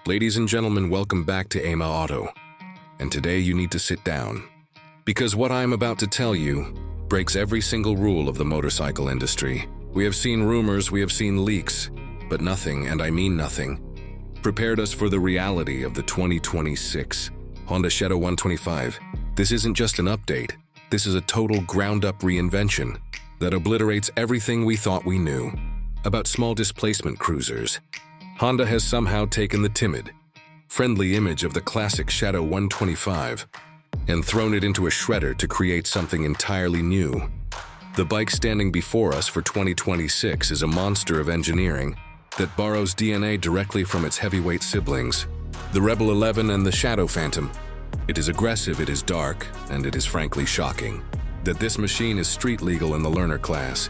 Ladies and gentlemen, welcome back to AMA Auto. And today you need to sit down, because what I'm about to tell you breaks every single rule of the motorcycle industry. We have seen rumors, we have seen leaks, but nothing, and I mean nothing, prepared us for the reality of the 2026 Honda Shadow 125. This isn't just an update. This is a total ground-up reinvention that obliterates everything we thought we knew about small displacement cruisers. Honda has somehow taken the timid, friendly image of the classic Shadow 125 and thrown it into a shredder to create something entirely new. The bike standing before us for 2026 is a monster of engineering that borrows DNA directly from its heavyweight siblings, the Rebel 11 and the Shadow Phantom. It is aggressive, it is dark, and it is frankly shocking that this machine is street legal in the learner class.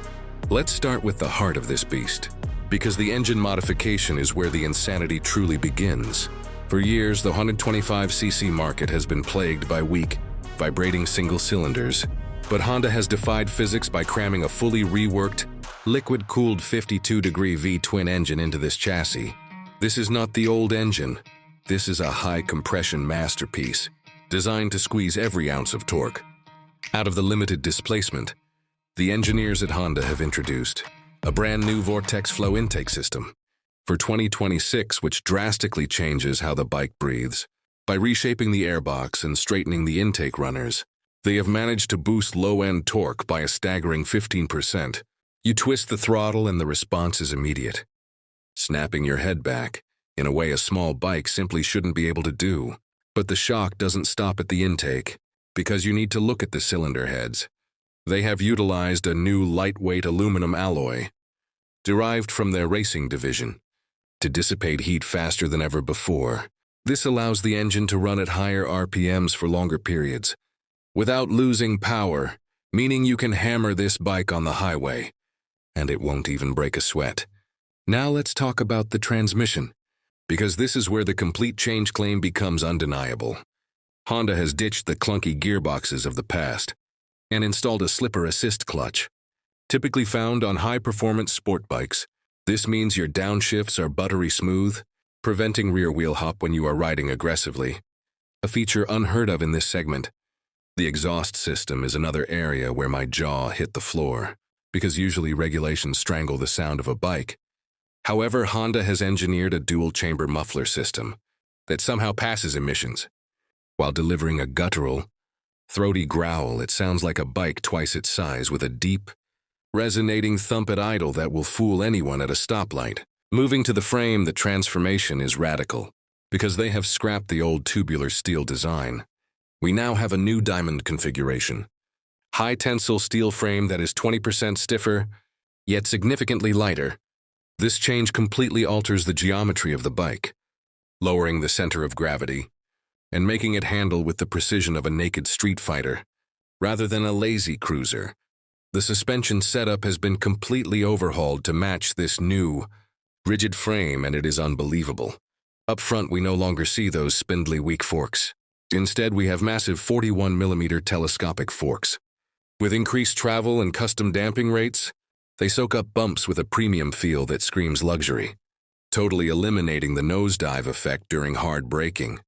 Let's start with the heart of this beast, because the engine modification is where the insanity truly begins. For years, the 125cc market has been plagued by weak, vibrating single cylinders, but Honda has defied physics by cramming a fully reworked, liquid-cooled 52-degree V-twin engine into this chassis. This is not the old engine. This is a high-compression masterpiece, designed to squeeze every ounce of torque out of the limited displacement. The engineers at Honda have introduced a brand new vortex flow intake system for 2026, which drastically changes how the bike breathes. By reshaping the airbox and straightening the intake runners, they have managed to boost low-end torque by a staggering 15%. You twist the throttle and the response is immediate, snapping your head back in a way a small bike simply shouldn't be able to do. But the shock doesn't stop at the intake, because you need to look at the cylinder heads. They have utilized a new lightweight aluminum alloy, derived from their racing division, to dissipate heat faster than ever before. This allows the engine to run at higher RPMs for longer periods, without losing power, meaning you can hammer this bike on the highway, and it won't even break a sweat. Now let's talk about the transmission, because this is where the complete change claim becomes undeniable. Honda has ditched the clunky gearboxes of the past and installed a slipper assist clutch. Typically found on high-performance sport bikes, this means your downshifts are buttery smooth, preventing rear wheel hop when you are riding aggressively, a feature unheard of in this segment. The exhaust system is another area where my jaw hit the floor, because usually regulations strangle the sound of a bike. However, Honda has engineered a dual-chamber muffler system that somehow passes emissions. While delivering a guttural, throaty growl, it sounds like a bike twice its size with a deep, resonating thump at idle that will fool anyone at a stoplight. Moving to the frame, the transformation is radical, because they have scrapped the old tubular steel design. We now have a new diamond configuration. High-tensile steel frame that is 20% stiffer, yet significantly lighter. This change completely alters the geometry of the bike, lowering the center of gravity and making it handle with the precision of a naked street fighter, rather than a lazy cruiser. The suspension setup has been completely overhauled to match this new, rigid frame, and it is unbelievable. Up front, we no longer see those spindly, weak forks. Instead, we have massive 41mm telescopic forks. With increased travel and custom damping rates, they soak up bumps with a premium feel that screams luxury, totally eliminating the nosedive effect during hard braking.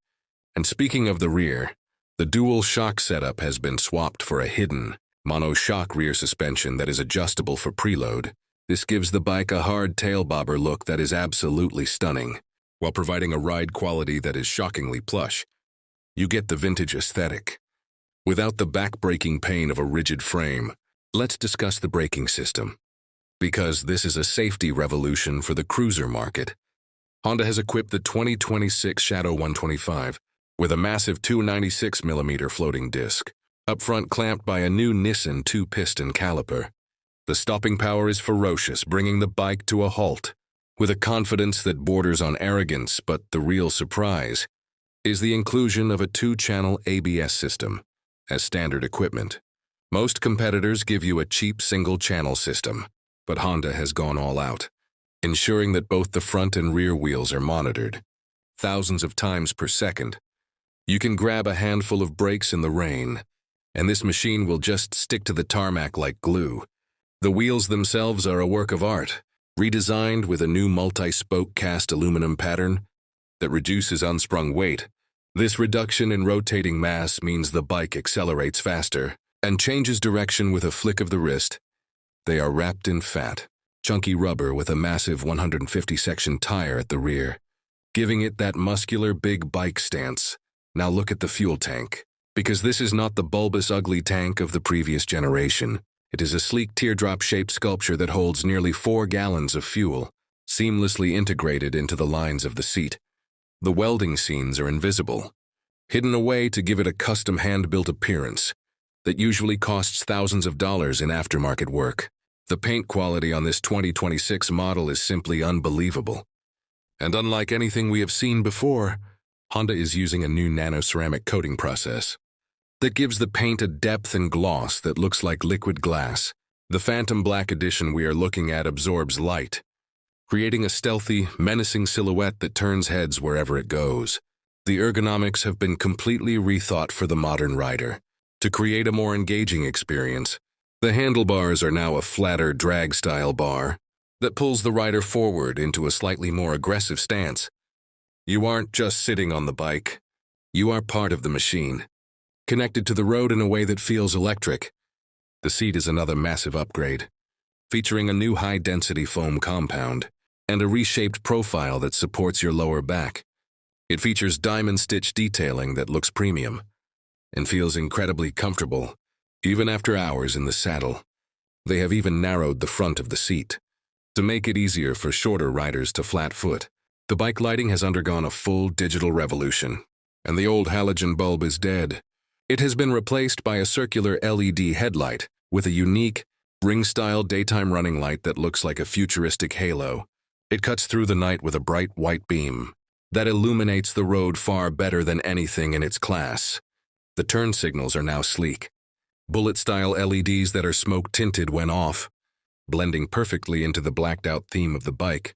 And speaking of the rear, the dual shock setup has been swapped for a hidden, mono-shock rear suspension that is adjustable for preload. This gives the bike a hard tail bobber look that is absolutely stunning, while providing a ride quality that is shockingly plush. You get the vintage aesthetic, without the back-breaking pain of a rigid frame. Let's discuss the braking system, because this is a safety revolution for the cruiser market. Honda has equipped the 2026 Shadow 125 with a massive 296mm floating disc, up front clamped by a new Nissan 2-piston caliper. The stopping power is ferocious, bringing the bike to a halt, with a confidence that borders on arrogance, but the real surprise is the inclusion of a 2-channel ABS system as standard equipment. Most competitors give you a cheap single-channel system, but Honda has gone all out, ensuring that both the front and rear wheels are monitored thousands of times per second. You can grab a handful of brakes in the rain, and this machine will just stick to the tarmac like glue. The wheels themselves are a work of art, redesigned with a new multi-spoke cast aluminum pattern that reduces unsprung weight. This reduction in rotating mass means the bike accelerates faster and changes direction with a flick of the wrist. They are wrapped in fat, chunky rubber with a massive 150-section tire at the rear, giving it that muscular big bike stance. Now look at the fuel tank. Because this is not the bulbous, ugly tank of the previous generation. It is a sleek teardrop-shaped sculpture that holds nearly 4 gallons of fuel, seamlessly integrated into the lines of the seat. The welding seams are invisible, hidden away to give it a custom hand-built appearance that usually costs thousands of dollars in aftermarket work. The paint quality on this 2026 model is simply unbelievable. And unlike anything we have seen before, Honda is using a new nano-ceramic coating process that gives the paint a depth and gloss that looks like liquid glass. The Phantom Black Edition we are looking at absorbs light, creating a stealthy, menacing silhouette that turns heads wherever it goes. The ergonomics have been completely rethought for the modern rider. To create a more engaging experience, the handlebars are now a flatter drag-style bar that pulls the rider forward into a slightly more aggressive stance. You aren't just sitting on the bike. You are part of the machine, connected to the road in a way that feels electric. The seat is another massive upgrade, featuring a new high-density foam compound and a reshaped profile that supports your lower back. It features diamond stitch detailing that looks premium and feels incredibly comfortable, even after hours in the saddle. They have even narrowed the front of the seat to make it easier for shorter riders to flat foot. The bike lighting has undergone a full digital revolution, and the old halogen bulb is dead. It has been replaced by a circular LED headlight with a unique, ring-style daytime running light that looks like a futuristic halo. It cuts through the night with a bright white beam that illuminates the road far better than anything in its class. The turn signals are now sleek, bullet-style LEDs that are smoke-tinted when off, blending perfectly into the blacked-out theme of the bike.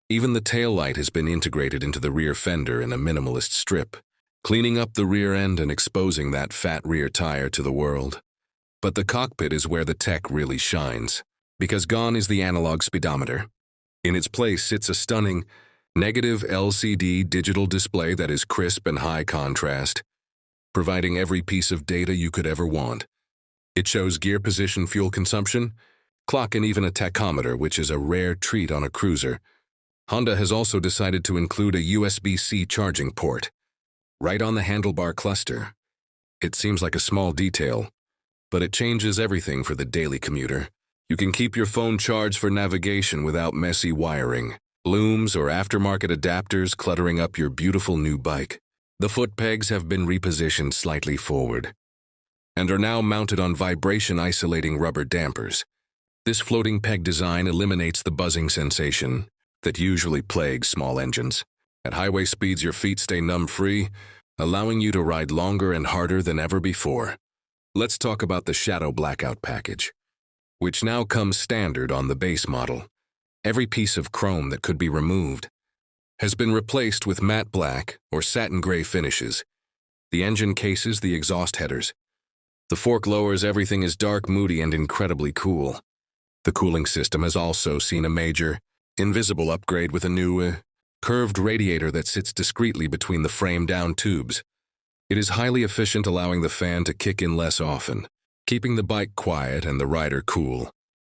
Even the taillight has been integrated into the rear fender in a minimalist strip, cleaning up the rear end and exposing that fat rear tire to the world. But the cockpit is where the tech really shines, because gone is the analog speedometer. In its place sits a stunning, negative LCD digital display that is crisp and high contrast, providing every piece of data you could ever want. It shows gear position, fuel consumption, clock, and even a tachometer, which is a rare treat on a cruiser. Honda has also decided to include a USB-C charging port right on the handlebar cluster. It seems like a small detail, but it changes everything for the daily commuter. You can keep your phone charged for navigation without messy wiring, looms, or aftermarket adapters cluttering up your beautiful new bike. The foot pegs have been repositioned slightly forward and are now mounted on vibration-isolating rubber dampers. This floating peg design eliminates the buzzing sensation that usually plagues small engines. At highway speeds, your feet stay numb-free, allowing you to ride longer and harder than ever before. Let's talk about the Shadow Blackout package, which now comes standard on the base model. Every piece of chrome that could be removed has been replaced with matte black or satin gray finishes. The engine cases, the exhaust headers, the fork lowers, everything is dark, moody, and incredibly cool. The cooling system has also seen a major, invisible upgrade with a new, curved radiator that sits discreetly between the frame-down tubes. It is highly efficient, allowing the fan to kick in less often, keeping the bike quiet and the rider cool.